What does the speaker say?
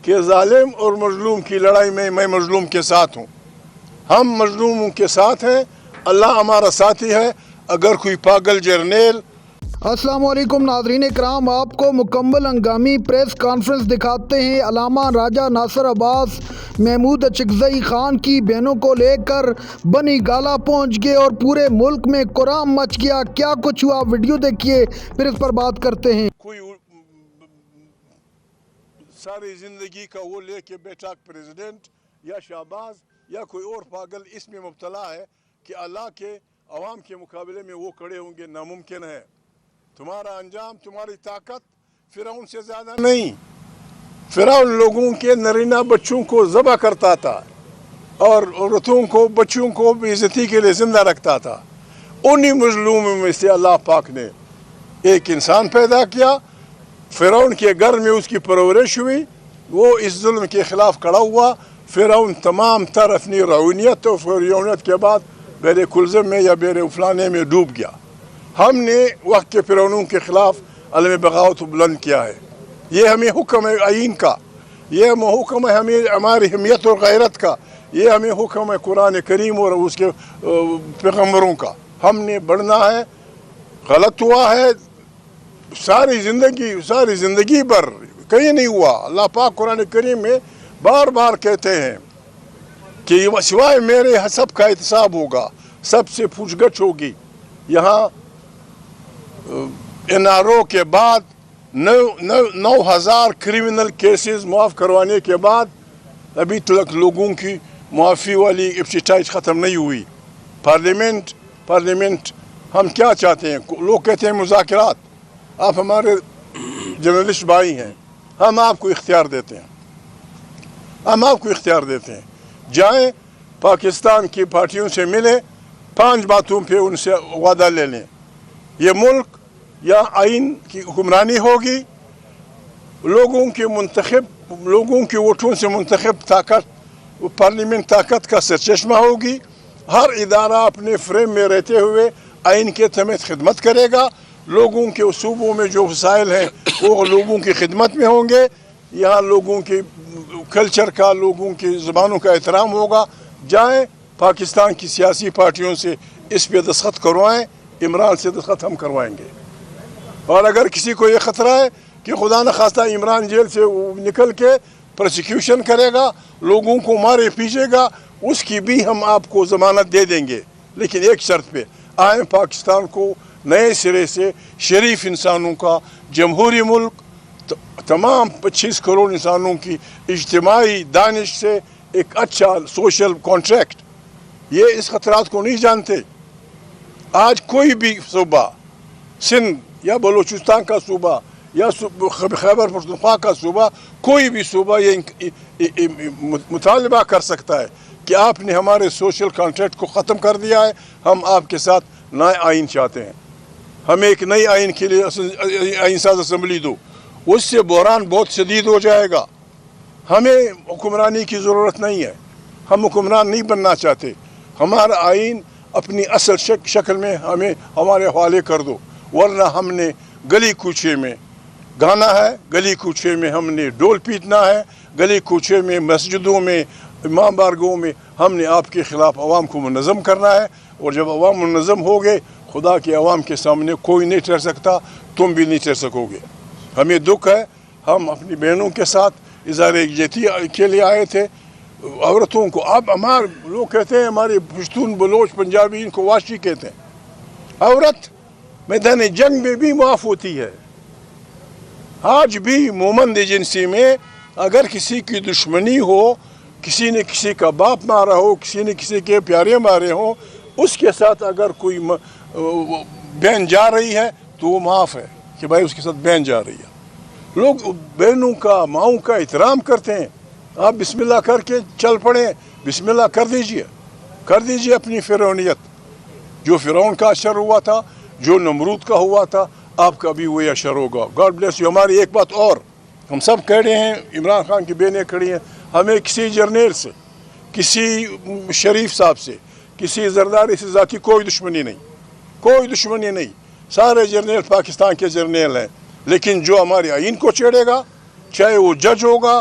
کہ ظالم اور مظلوم کی لڑائی میں میں مظلوم کے ساتھ ہوں، ہم مظلوموں کے ساتھ ہیں، اللہ ہمارا ساتھی ہے۔ اگر کوئی پاگل جرنیل السلام علیکم ناظرین کرام، آپ کو مکمل ہنگامی پریس کانفرنس دکھاتے ہیں۔ علامہ راجہ ناصر عباس محمود اچکزئی خان کی بہنوں کو لے کر بنی گالا پہنچ گئے اور پورے ملک میں قرام مچ گیا۔ کیا کچھ ہوا، ویڈیو دیکھیے پھر اس پر بات کرتے ہیں۔ کوئی ساری زندگی کا وہ لے کے بیٹھا پریزیڈنٹ یا شہباز یا کوئی اور پاگل اس میں مبتلا ہے کہ اللہ کے عوام کے مقابلے میں وہ کھڑے ہوں گے، ناممکن ہے۔ تمہارا انجام، تمہاری طاقت فرعون سے زیادہ نہیں۔ فرعون لوگوں کے نرینہ بچوں کو ذبح کرتا تھا اور عورتوں کو، بچوں کو بے عزتی کے لیے زندہ رکھتا تھا۔ انہی مظلوموں میں سے اللہ پاک نے ایک انسان پیدا کیا، فرعون کے گھر میں اس کی پرورش ہوئی، وہ اس ظلم کے خلاف کھڑا ہوا۔ فرعون تمام تر اپنی رعونیت اور فرعونیت کے بعد بیر کلزم میں یا بیر فلانے میں ڈوب گیا۔ ہم نے وقت کے فرعونوں کے خلاف علم بغاوت بلند کیا ہے۔ یہ ہمیں حکم ہے آئین کا، یہ حکم ہے ہمیں ہماری حمیت اور غیرت کا، یہ ہمیں حکم ہے قرآن کریم اور اس کے پیغمبروں کا۔ ہم نے بڑھنا ہے۔ غلط ہوا ہے ساری زندگی پر، کہیں نہیں ہوا۔ اللہ پاک قرآن کریم میں بار بار کہتے ہیں کہ سوائے میرے سب کا احتساب ہوگا، سب سے پوچھ گچھ ہوگی۔ یہاں NRO کے بعد 9,000 کرمنل کیسز معاف کروانے کے بعد ابھی تک لوگوں کی معافی والی ابتدائی ختم نہیں ہوئی۔ پارلیمنٹ ہم کیا چاہتے ہیں؟ لوگ کہتے ہیں مذاکرات۔ آپ ہمارے جرنلسٹ بھائی ہیں، ہم آپ کو اختیار دیتے ہیں، جائیں پاکستان کی پارٹیوں سے ملیں، 5 باتوں پہ ان سے وعدہ لے لیں۔ یہ ملک یا آئین کی حکمرانی ہوگی، لوگوں کے ووٹوں سے منتخب طاقت، پارلیمنٹ طاقت کا سرچشمہ ہوگی۔ ہر ادارہ اپنے فریم میں رہتے ہوئے آئین کے تحت خدمت کرے گا۔ لوگوں کے صوبوں میں جو وسائل ہیں وہ لوگوں کی خدمت میں ہوں گے۔ یہاں لوگوں کے کلچر کا، لوگوں کی زبانوں کا احترام ہوگا۔ جائیں پاکستان کی سیاسی پارٹیوں سے اس پہ دستخط کروائیں، عمران سے دستخط ہم کروائیں گے۔ اور اگر کسی کو یہ خطرہ ہے کہ خدا نخواستہ عمران جیل سے نکل کے پروسیکیوشن کرے گا، لوگوں کو مارے پیچھے گا، اس کی بھی ہم آپ کو ضمانت دے دیں گے، لیکن ایک شرط پہ۔ آئیں پاکستان کو نئے سرے سے شریف انسانوں کا جمہوری ملک، تمام 25 کروڑ انسانوں کی اجتماعی دانش سے ایک اچھا سوشل کانٹریکٹ۔ یہ اس خطرات کو نہیں جانتے۔ آج کوئی بھی صوبہ، سندھ یا بلوچستان کا صوبہ یا خیبر پختونخوا کا صوبہ، کوئی بھی صوبہ یہ مطالبہ کر سکتا ہے کہ آپ نے ہمارے سوشل کانٹریکٹ کو ختم کر دیا ہے، ہم آپ کے ساتھ نئے آئین چاہتے ہیں، ہمیں ایک نئی آئین کے لیے آئین ساز اسمبلی دو۔ اس سے بحران بہت شدید ہو جائے گا۔ ہمیں حکمرانی کی ضرورت نہیں ہے، ہم حکمران نہیں بننا چاہتے۔ ہمارا آئین اپنی اصل شکل میں ہمیں ہمارے حوالے کر دو، ورنہ ہم نے گلی کوچے میں گانا ہے، گلی کوچے میں ہم نے ڈول پیٹنا ہے، گلی کوچے میں، مسجدوں میں، امام بارگاہوں میں ہم نے آپ کے خلاف عوام کو منظم کرنا ہے۔ اور جب عوام منظم ہو گئے، خدا کے عوام کے سامنے کوئی نہیں ٹھہر سکتا، تم بھی نہیں ٹھہر سکو گے۔ ہمیں دکھ ہے، ہم اپنی بہنوں کے ساتھ اظہار یکجہتی کے لیے آئے تھے۔ عورتوں کو اب ہمارے لوگ کہتے ہیں، ہمارے پشتون، بلوچ، پنجابی ان کو واشی کہتے ہیں۔ عورت میدان جنگ میں بھی معاف ہوتی ہے۔ آج بھی مومن ایجنسی میں اگر کسی کی دشمنی ہو، کسی نے کسی کا باپ مارا ہو، کسی نے کسی کے پیارے مارے ہوں، اس کے ساتھ اگر کوئی بہن جا رہی ہے تو وہ معاف ہے کہ بھائی اس کے ساتھ بہن جا رہی ہے۔ لوگ بہنوں کا، ماؤں کا احترام کرتے ہیں۔ آپ بسم اللہ کر کے چل پڑیں، بسم اللہ کر دیجئے اپنی فرعونیت۔ جو فرعون کا اشر ہوا تھا، جو نمرود کا ہوا تھا، آپ کا بھی وہی اشر ہوگا۔ God bless you. ہماری ایک بات اور، ہم سب کہہ رہے ہیں، عمران خان کی بہنیں کھڑی ہیں، ہمیں کسی جرنیل سے، کسی شریف صاحب سے، کسی زرداری سے ذاتی کوئی دشمنی نہیں۔ سارے جرنیل پاکستان کے جرنیل ہیں، لیکن جو ہمارے آئین کو چھیڑے گا، چاہے وہ جج ہوگا،